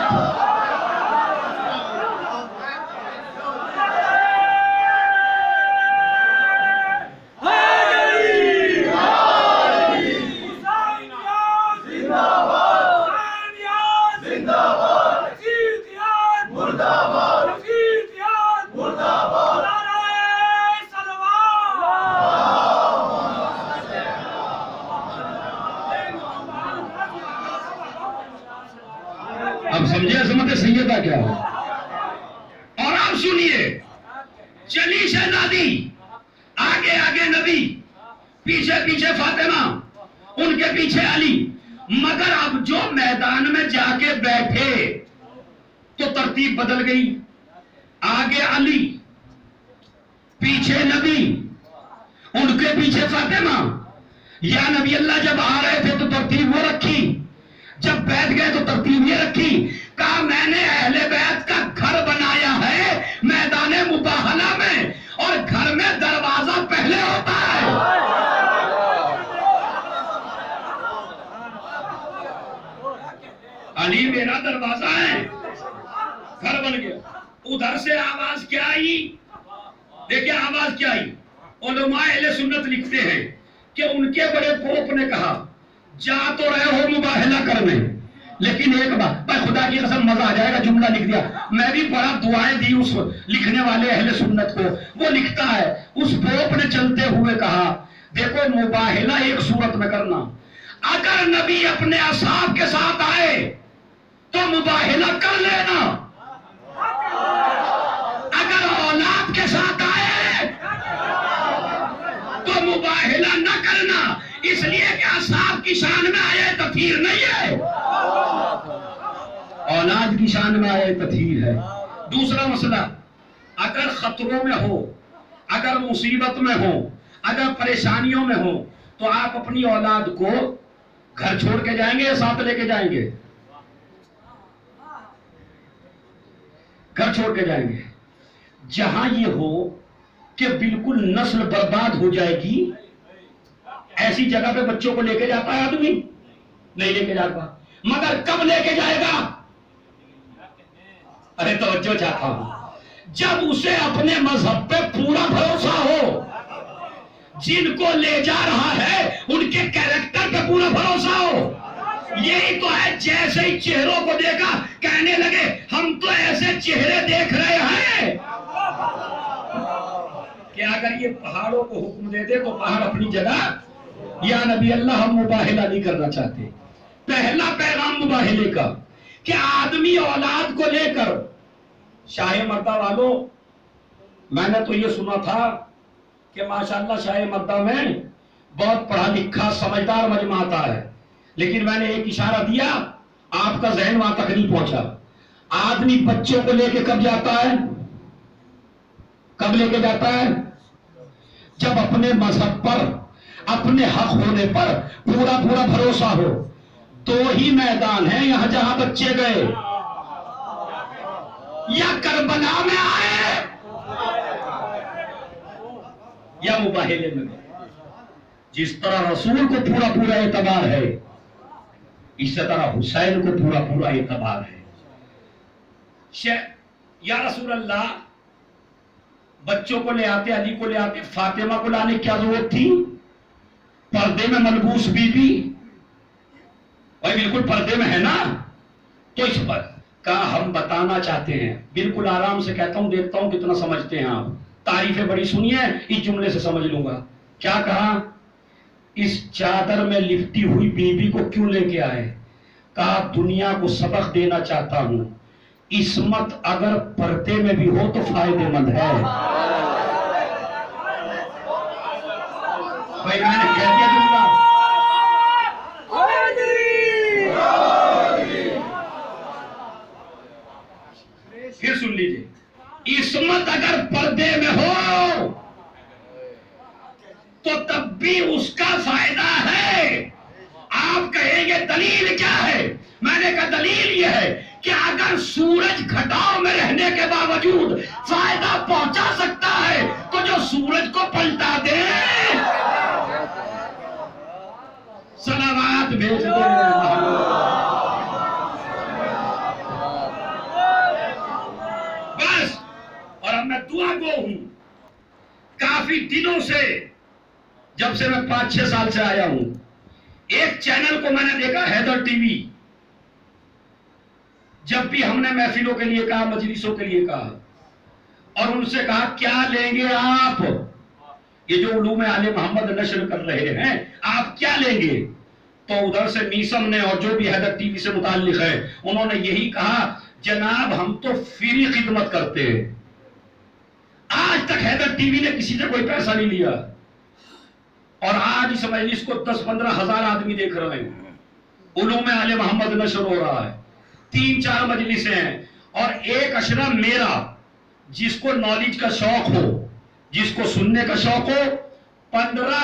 Speaker 1: اب سمجھے عظمت سیدہ کیا ہے؟ اور آپ سنیے, چلی شہزادی, آگے آگے نبی, پیچھے پیچھے فاطمہ, ان کے پیچھے علی. مگر اب جو میدان میں جا کے بیٹھے تو ترتیب بدل گئی. آگے علی, پیچھے نبی, ان کے پیچھے فاطمہ. یا نبی اللہ جب آ رہے تھے تو ترتیب وہ رکھی, جب بیٹھ گئے تو ترتیب یہ رکھی. کہا میں نے اہل بیت کا گھر بنایا ہے میدان مباہلہ میں, اور گھر میں دروازہ پہلے ہوتا ہے. علی میرا دروازہ ہے, گھر بن گیا. ادھر سے آواز کیا آئی, دیکھیں آواز کیا آئی. علماء اہل سنت لکھتے ہیں کہ ان کے بڑے پوپ نے کہا جا تو رہے ہو مباہلہ کرنے, لیکن ایک بات, بھائی خدا کی قسم مزہ آ جائے گا, جملہ لکھ دیا میں بھی بڑا دعائیں دی اس لکھنے والے اہل سنت کو. وہ لکھتا ہے اس پوپ نے چلتے ہوئے کہا دیکھو مباہلہ ایک صورت میں کرنا, اگر نبی اپنے اصحاب کے ساتھ آئے تو مباہلہ کر لینا, اگر اولاد کے ساتھ آئے تو مباہلہ نہ کرنا, اس لیے کہ اصحاب کی شان میں آئے تطہیر نہیں ہے, اولاد کی شان میں آئے تطہیر ہے. دوسرا مسئلہ, اگر خطروں میں ہو, اگر مصیبت میں ہو, اگر پریشانیوں میں ہو, تو آپ اپنی اولاد کو گھر چھوڑ کے جائیں گے یا ساتھ لے کے جائیں گے؟ گھر چھوڑ کے جائیں گے. جہاں یہ ہو کہ بالکل نسل برباد ہو جائے گی, ایسی جگہ پہ بچوں کو لے کے جاتا ہے آدمی؟ نہیں لے کے جاتا. مگر کب لے کے جائے گا؟ ارے توجہ چاہتا ہوں, جب اسے اپنے مذہب پہ پورا بھروسہ ہو, جن کو لے جا رہا ہے ان کے کیریکٹر پہ پورا بھروسہ ہو. یہی تو ہے, جیسے ہی چہروں کو دیکھا کہنے لگے ہم تو ایسے چہرے دیکھ رہے ہیں کہ اگر یہ پہاڑوں کو حکم دے دے تو پہاڑ اپنی جگہ. یا نبی اللہ ہم مباہلہ نہیں کرنا چاہتے. پہلا پیغام مباہلے کا کہ آدمی اولاد کو لے کر, شاہ مردہ والوں میں نے تو یہ سنا تھا کہ ماشاءاللہ شاہ مردہ میں بہت پڑھا لکھا سمجھدار مجمع آتا ہے, لیکن میں نے ایک اشارہ دیا, آپ کا ذہن وہاں تک نہیں پہنچا. آدمی بچوں کو لے کے کب جاتا ہے, کب لے کے جاتا ہے؟ جب اپنے مذہب پر, اپنے حق ہونے پر پورا پورا بھروسہ ہو. دو ہی میدان ہیں یہاں جہاں بچے گئے, یا کربلا میں آئے یا مباہلے میں گئے. جس طرح رسول کو پورا پورا اعتبار ہے, اس طرح حسین کو پورا پورا اعتبار ہے. یا رسول اللہ, بچوں کو لے آتے, علی کو لے آتے, فاطمہ کو لانے کی کیا ضرورت تھی؟ پردے میں ملبوس بی بی, بھائی بالکل پردے میں ہے نا. تو اس پر کہا ہم بتانا چاہتے ہیں, بالکل آرام سے کہتا ہوں, دیکھتا ہوں کتنا سمجھتے ہیں آپ. تعریفیں بڑی سنی ہیں, اس جملے سے سمجھ لوں گا. کیا کہا؟ اس چادر میں لپٹی ہوئی بی بی کو کیوں لے کے آئے؟ کہا دنیا کو سبق دینا چاہتا ہوں, عصمت اگر پردے میں بھی ہو تو فائدے مند ہے. بھائی میں نے کہہ دیا جملہ, پھر سن لیجئے. عصمت اگر پردے میں ہو تو تب بھی اس کا فائدہ ہے. آپ کہیں گے دلیل کیا ہے؟ میں نے کہا دلیل یہ ہے کہ اگر سورج گھٹاؤ میں رہنے کے باوجود فائدہ پہنچا سکتا ہے تو جو سورج کو پلٹا دے, صلوات بھیج دے. بس. اور اب میں دعا گو ہوں, کافی دنوں سے, جب سے میں 5-6 سال سے آیا ہوں, ایک چینل کو میں نے دیکھا, حیدر ٹی وی. جب بھی ہم نے محفلوں کے لیے کہا, مجلسوں کے لیے کہا, اور ان سے کہا کیا لیں گے آپ, یہ جو علوم آل محمد نشر کر رہے ہیں آپ کیا لیں گے؟ تو ادھر سے میسم نے اور جو بھی حیدر ٹی وی سے متعلق ہے انہوں نے یہی کہا جناب ہم تو فری خدمت کرتے ہیں. آج تک حیدر ٹی وی نے کسی سے کوئی پیسہ نہیں لیا, اور آج اس مجلس کو 10-15 ہزار آدمی دیکھ رہے ہیں. علوم آل محمد نشر ہو رہا ہے, 3-4 مجلسیں ہیں, اور ایک اشرا میرا, جس کو نالج کا شوق ہو, جس کو سننے کا شوق ہو, 15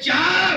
Speaker 1: 4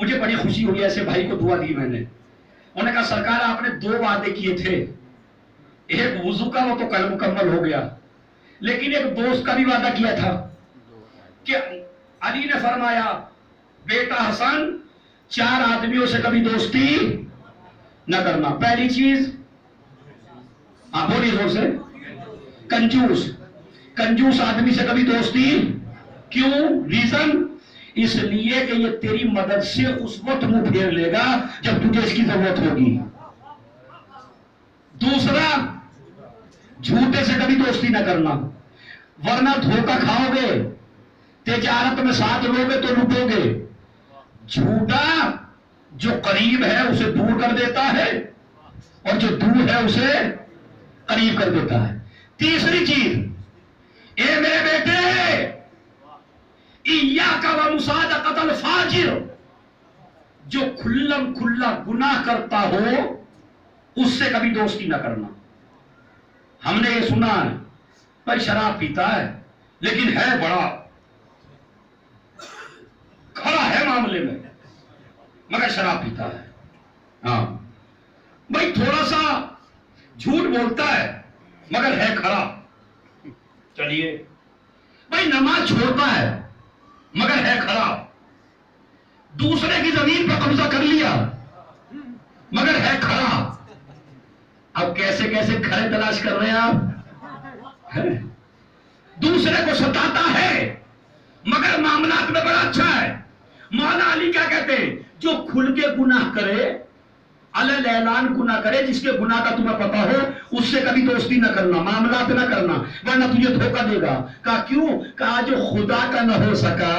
Speaker 1: مجھے بڑی خوشی ہوئی، ایسے بھائی کو دعا دی میں نے. انہوں نے کہا سرکار آپ نے 2 وعدے کیے تھے، ایک وضو کا، وہ تو کل مکمل ہو گیا، لیکن ایک دوست کا بھی وعدہ کیا تھا کہ علی نے فرمایا بیٹا حسن 4 آدمیوں سے کبھی دوستی نہ کرنا. پہلی چیز، بولیے زور سے، کنجوس آدمی سے کبھی دوستی. کیوں؟ ریزن اس لیے کہ یہ تیری مدد سے اس وقت منہ پھیر لے گا جب تجھے اس کی ضرورت ہوگی. دوسرا، جھوٹے سے کبھی دوستی نہ کرنا، ورنہ دھوکہ کھاؤ گے، تجارت میں ساتھ لو گے تو لوٹو گے. جھوٹا جو قریب ہے اسے دور کر دیتا ہے، اور جو دور ہے اسے قریب کر دیتا ہے. تیسری چیز، اے میرے بیٹے، ایاک و مصادقۃ الفاجر، جو کھلم کھلا گناہ کرتا ہو اس سے کبھی دوستی نہ کرنا. ہم نے یہ سنا ہے بھائی شراب پیتا ہے لیکن ہے بڑا کھڑا ہے معاملے میں، مگر شراب پیتا ہے. ہاں بھائی تھوڑا سا جھوٹ بولتا ہے مگر ہے کھڑا. چلیے بھائی نماز چھوڑتا ہے مگر ہے کھڑا. دوسرے کی زمین پر قبضہ کر لیا مگر ہے کھڑا. اب کیسے کیسے کھڑے تلاش کر رہے ہیں آپ؟ دوسرے کو ستاتا ہے مگر معاملات میں بڑا اچھا ہے. مولانا علی کیا کہتے ہیں؟ جو کھل کے گناہ کرے، علل اعلان گناہ کرے، جس کے گناہ کا تمہیں پتا ہو، اس سے کبھی دوستی نہ کرنا، معاملات نہ کرنا، ورنہ تجھے دھوکہ دے گا. کہا کیوں؟ کہا جو خدا کا نہ ہو سکا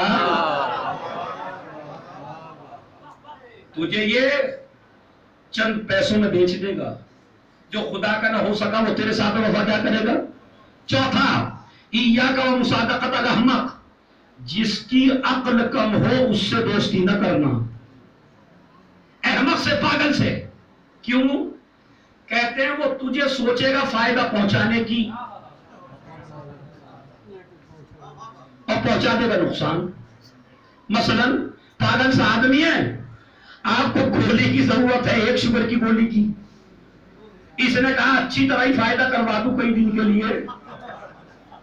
Speaker 1: تجھے یہ چند پیسوں میں بیچ دے گا. جو خدا کا نہ ہو سکا وہ تیرے ساتھ وفا کیا کرے گا. چوتھا، ایاک و مصادقۃ الاحمق، جس کی عقل کم ہو اس سے دوستی نہ کرنا. احمق سے، پاگل سے. کیوں؟ کہتے ہیں وہ تجھے سوچے گا فائدہ پہنچانے کی اور پہنچا دے گا نقصان. مثلا پاگل سا آدمی ہے، آپ کو گولی کی ضرورت ہے، 1 شوگر کی گولی کی. اس نے کہا اچھی طرح ہی فائدہ کروا دوں کئی دن کے لیے،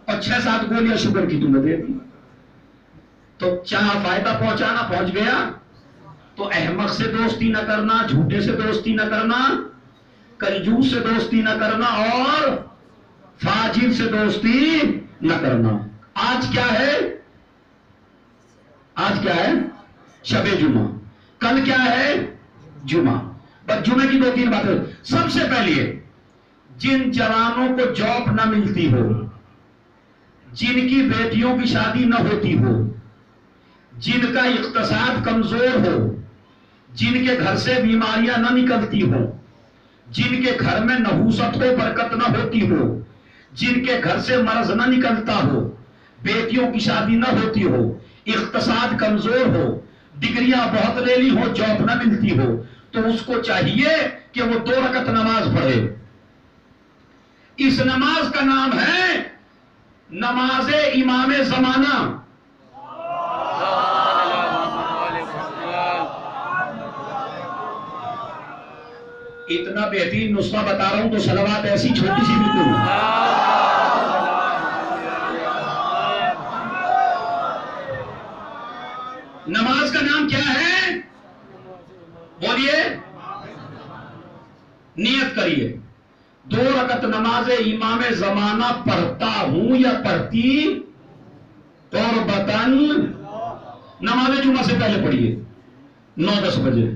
Speaker 1: اور 6-7 گولیاں شوگر کی تمہیں دے دی. تو چاہا فائدہ پہنچانا، پہنچ گیا. تو احمق سے دوستی نہ کرنا، جھوٹے سے دوستی نہ کرنا، کنجوس سے دوستی نہ کرنا، اور فاجر سے دوستی نہ کرنا. آج کیا ہے؟ آج کیا ہے؟ شب جمعہ. کل کیا ہے؟ جمعہ. بس جمعے کی 2-3 باتیں. سب سے پہلے جن جوانوں کو جاب نہ ملتی ہو، جن کی بیٹیوں کی شادی نہ ہوتی ہو، جن کا اقتصاد کمزور ہو، جن کے گھر سے بیماریاں نہ نکلتی ہو، جن کے گھر میں نحوست ہو، برکت نہ ہوتی ہو، جن کے گھر سے مرض نہ نکلتا ہو، بیٹیوں کی شادی نہ ہوتی ہو، اقتصاد کمزور ہو، ڈگریاں بہت لے لی ہو، جاب نہ ملتی ہو، تو اس کو چاہیے کہ وہ 2 رکعت نماز پڑھے. اس نماز کا نام ہے نماز امام زمانہ. اتنا بہترین نسخہ بتا رہا ہوں تو صلوات ایسی چھوٹی سی بالکل. نماز کا نام کیا ہے؟ بولیے، نیت کریے. 2 رکعت نماز امام زمانہ پڑھتا ہوں یا پڑھتی قربتاً. نماز جمعہ سے پہلے پڑھیے 9-10 بجے.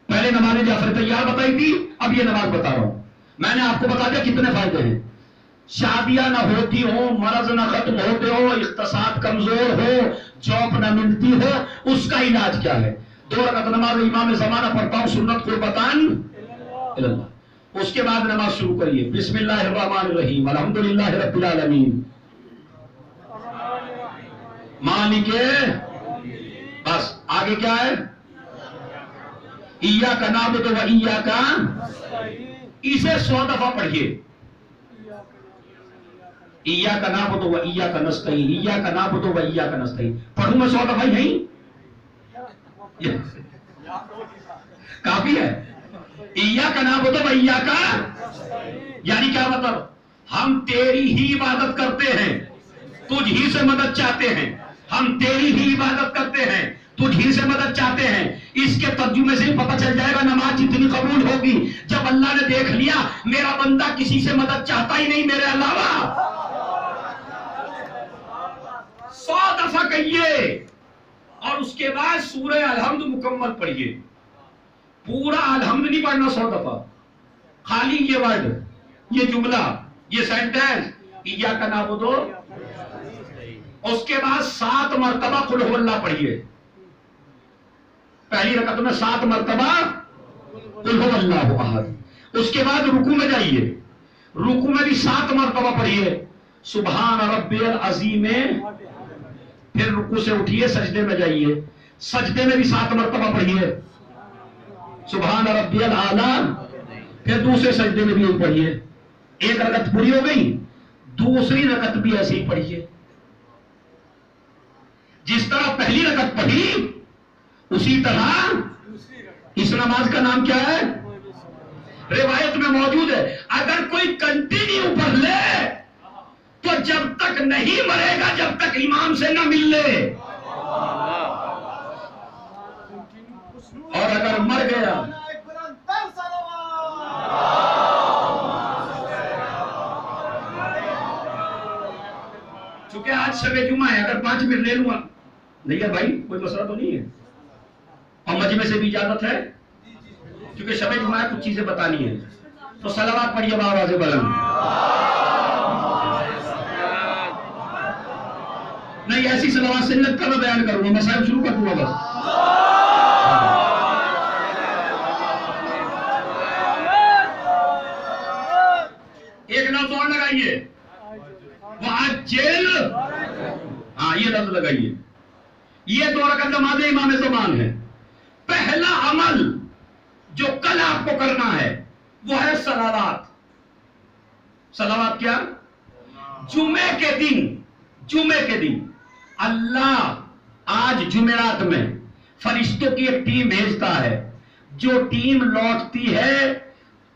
Speaker 1: پہلے نماز جعفر تیار بتائی تھی، اب یہ نماز بتا رہا ہوں. میں نے آپ کو بتا دیا کتنے فائدے ہیں. شادیاں نہ ہوتی ہو، مرض نہ ختم ہوتے ہو، اقتصاد کمزور ہو، جاب نہ ملتی ہو، اس کا علاج کیا ہے؟ 2 رکعت نماز امام زمانہ پڑھتا ہوں سنت قربتاً اللہ. اس کے بعد نماز شروع کریے. بسم اللہ الرحمن الرحیم، الحمدللہ رب العالمین، مالک. بس آگے کیا ہے؟ ایاک نعبد و ایاک. اسے 100 دفعہ پڑھیے. ایاک نعبد و ایاک نستعین، ایاک نعبد و ایاک نستعین. پڑھوں میں 100 دفعہ ہی نہیں؟ کافی ہے. ایاک نعبد و ایاک، یعنی کیا مطلب؟ ہم تیری ہی عبادت کرتے ہیں، تجھ ہی سے مدد چاہتے ہیں. ہم تیری ہی عبادت کرتے ہیں، تجھ ہی سے مدد چاہتے ہیں. اس کے ترجمے سے پتہ چل جائے گا نماز جتنی قبول ہوگی جب اللہ نے دیکھ لیا میرا بندہ کسی سے مدد چاہتا ہی نہیں میرے علاوہ. 100 دفعہ کہیے اور اس کے بعد سورہ الحمد مکمل پڑھیے. پورا الحمد نہیں پڑھنا 100 دفعہ، خالی یہ ورڈ، یہ جملہ، یہ سینٹنس ایاک نعبد. اس کے بعد 7 مرتبہ قل هو اللہ پڑھیے. پہلی رکعت میں 7 مرتبہ قل هو اللہ احد. اس کے بعد رکوع میں جائیے، رکوع میں بھی 7 مرتبہ پڑھیے سبحان ربی العظیم. پھر رکوع سے اٹھیے سجدے میں جائیے، سجدے میں بھی 7 مرتبہ پڑھیے سبحان ربی الاعلی. پھر دوسرے سجدے میں بھی پڑھیے. ایک رکعت پوری ہو گئی، دوسری رکعت بھی ایسے ہی پڑھیے. جس طرح پہلی رکعت پڑھی اسی طرح اس نماز کا نام کیا ہے؟ روایت میں موجود ہے اگر کوئی کنٹینیو پڑھ لے تو جب تک نہیں مرے گا جب تک امام سے نہ مل لے، اور اگر مر گیا چونکہ آج شب جمعہ ہے اگر 5 منٹ لے لوں گا نہیں ہے بھائی کوئی مسئلہ تو نہیں ہے، اور مجمع سے بھی اجازت ہے کیونکہ شب جمعہ کچھ چیزیں بتانی ہے. تو صلوات پڑھیے بآواز بلند. نہیں ایسی صلوات سنت کا میں بیان کروں گا، میں صاحب شروع کر دوں گا بس. ایک لفظ اور لگائیے وَعَجِّلْ، ہاں یہ لفظ لگائیے. یہ 2 رکعت نماز امام زمان ہے. پہلا عمل جو کل آپ کو کرنا ہے وہ ہے صلوات. صلوات کیا؟ جمعے کے دن اللہ آج جمعرات میں فرشتوں کی ایک ٹیم بھیجتا ہے، جو ٹیم لوٹتی ہے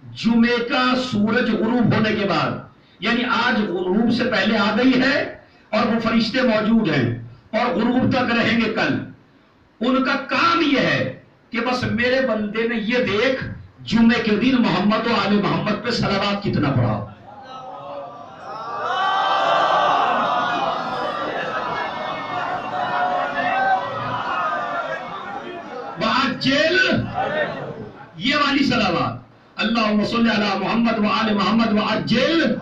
Speaker 1: جمعے کا سورج غروب ہونے کے بعد، یعنی آج غروب سے پہلے آ گئی ہے اور وہ فرشتے موجود ہیں اور غروب تک رہیں گے کل. ان کا کام یہ ہے کہ بس میرے بندے نے یہ دیکھ جمعے کے دن محمد و آل محمد پہ صلوات کتنا پڑھا. وَعَجِّلْ، یہ والی صلوات اللہم صلی علی محمد و آل محمد وعجل،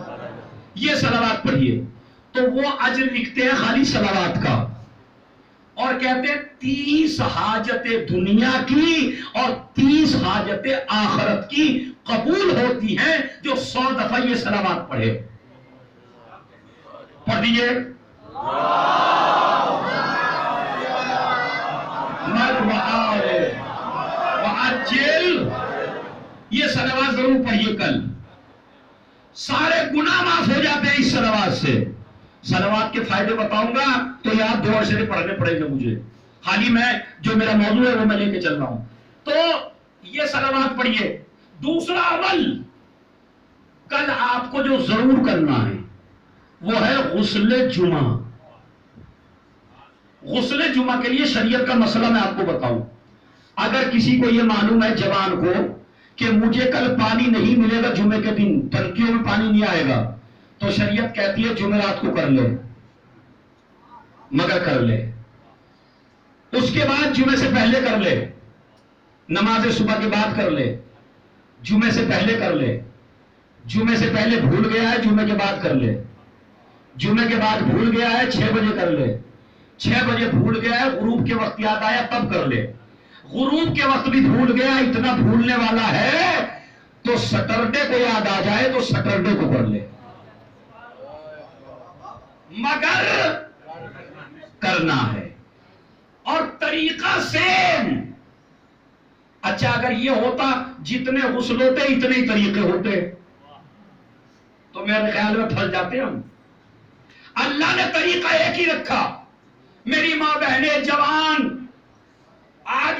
Speaker 1: یہ صلوات پڑھیے. تو وہ اجر لکھتے ہیں خالی صلوات کا اور کہتے ہیں 30 حاجت دنیا کی اور 30 حاجت آخرت کی قبول ہوتی ہیں جو 100 دفعہ یہ صلوات پڑھے. پڑھ دیجئے وعجل، یہ صلوات ضرور پڑھیے. کل سارے گناہ معاف ہو جاتے ہیں اس صلوات سے. صلوات کے فائدے بتاؤں گا تو یاد 2 اشارے پڑھنے پڑیں گے مجھے، خالی میں جو میرا موضوع ہے وہ میں لے کے چل رہا ہوں. تو یہ صلوات پڑھیے. دوسرا عمل کل آپ کو جو ضرور کرنا ہے وہ ہے غسل جمعہ. غسل جمعہ کے لیے شریعت کا مسئلہ میں آپ کو بتاؤں. اگر کسی کو یہ معلوم ہے جوان کو کہ مجھے کل پانی نہیں ملے گا جمعے کے دن، ٹنکیوں میں پانی نہیں آئے گا، تو شریعت کہتی ہے جمعرات کو کر لے، مگر کر لے. اس کے بعد جمعے سے پہلے کر لے، نماز صبح کے بعد کر لے، جمعے سے پہلے کر لے. جمعے سے پہلے بھول گیا ہے جمعے کے بعد کر لے. جمعے کے بعد بھول گیا ہے 6 بجے کر لے. 6 بجے بھول گیا ہے غروب کے وقت یاد آیا تب کر لے. غروب کے وقت بھی بھول گیا، اتنا بھولنے والا ہے تو سیٹرڈے کو یاد آ جائے تو سیٹرڈے کو کر لے، مگر کرنا ہے. اور طریقہ سیم. اچھا اگر یہ ہوتا جتنے غسل ہوتے اتنے ہی طریقے ہوتے تو میرے خیال میں پھنس جاتے ہم. اللہ نے طریقہ ایک ہی رکھا. میری ماں بہنیں جوان آج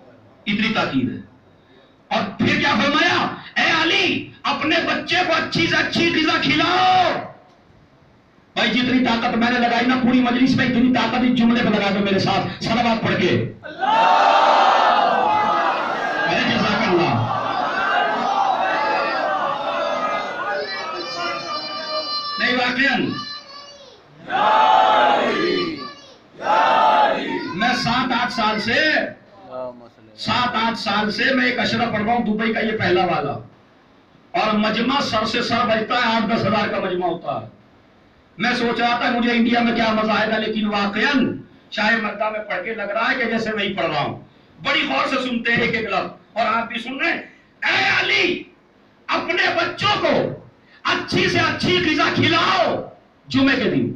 Speaker 1: اتنی تاکید ہے. اور پھر کیا فرمایا؟ اے علی اپنے بچے کو اچھی سے اچھی غذا کھلاؤ. بھائی جتنی طاقت میں نے لگائی نا پوری مجلس میں اتنی طاقت اس جملے پہ لگا دو میرے ساتھ صلوات پڑھ کے. جزاک اللہ. نہیں واقعاً میں 7-8 سال سے میں ایک اشرہ پڑھ رہا ہوں دبئی کا، یہ پہلا والا، اور مجمع سر سے سر بجتا ہے، 8-10 ہزار کا مجمع ہوتا ہے. میں سوچ رہا تھا مجھے انڈیا میں کیا مزہ آئے گا، لیکن واقعاً شاہ مدہ میں پڑھ کے لگ رہا ہے کہ جیسے میں ہی پڑھ رہا ہوں. بڑی غور سے سنتے ہیں ایک ایک لفظ، اور آپ بھی سن رہے ہیں. اے علی اپنے بچوں کو اچھی سے اچھی غذا کھلاؤ جمعے کے دن.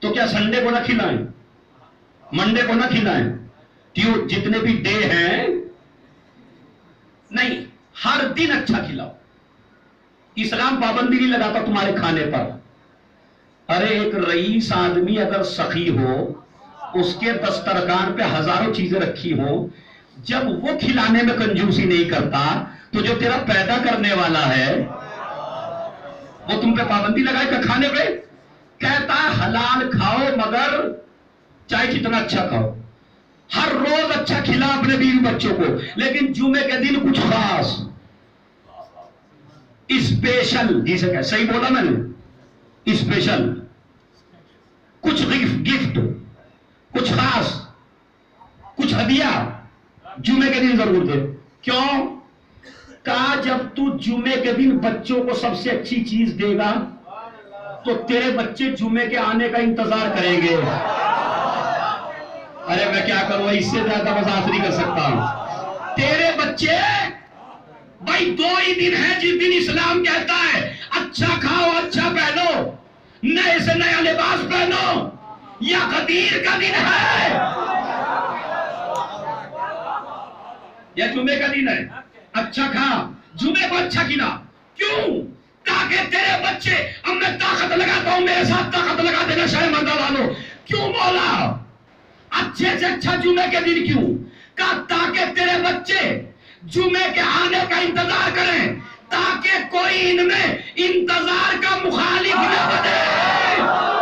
Speaker 1: تو کیا سنڈے کو نہ کھلائیں، منڈے کو نہ کھلائیں، جتنے بھی ڈے ہیں نہیں، ہر دن اچھا کھلاؤ. اسلام پابندی نہیں لگاتا تمہارے کھانے پر. ارے ایک رئیس آدمی اگر سخی ہو، اس کے دسترخوان پہ ہزاروں چیزیں رکھی ہوں، جب وہ کھلانے میں کنجوسی نہیں کرتا تو جو تیرا پیدا کرنے والا ہے وہ تم پہ پابندی لگائے گا کھانے پہ؟ کہتا ہے حلال کھاؤ مگر چاہے کتنا اچھا کھاؤ، ہر روز اچھا کھلا اپنے بیوی بچوں کو، لیکن جمعے کے دن کچھ خاص اسپیشل، جسے کہ صحیح بولا میں نے، اسپیشل کچھ گفٹ، کچھ خاص، کچھ ہدیہ جمعے کے دن ضرور دے. کیوں؟ کہا جب تو جمعے کے دن بچوں کو سب سے اچھی چیز دے گا تو تیرے بچے جمعے کے آنے کا انتظار کریں گے. ارے میں کیا کروں، اس سے زیادہ وضاحت نہیں کر سکتا. تیرے بچے بھائی 2 ہی دن ہے جس دن اسلام کہتا ہے اچھا کھاؤ اچھا پہنو، نئے سے نیا لباس پہنو، یا غدیر کا دن ہے یا جمعے کا دن ہے. اچھا کھا، جمعے کو اچھا کھلا. کیوں؟ تاکہ تیرے بچے، اب میں طاقت لگاتا ہوں، میرے ساتھ طاقت لگا دینا شاہ مردہ والوں. کیوں مولا اچھے سے اچھا جمعے کے دن کیوں؟ کہا تاکہ تیرے بچے جمعے کے آنے کا انتظار کریں، تاکہ کوئی ان میں انتظار کا مخالف نہ بنے.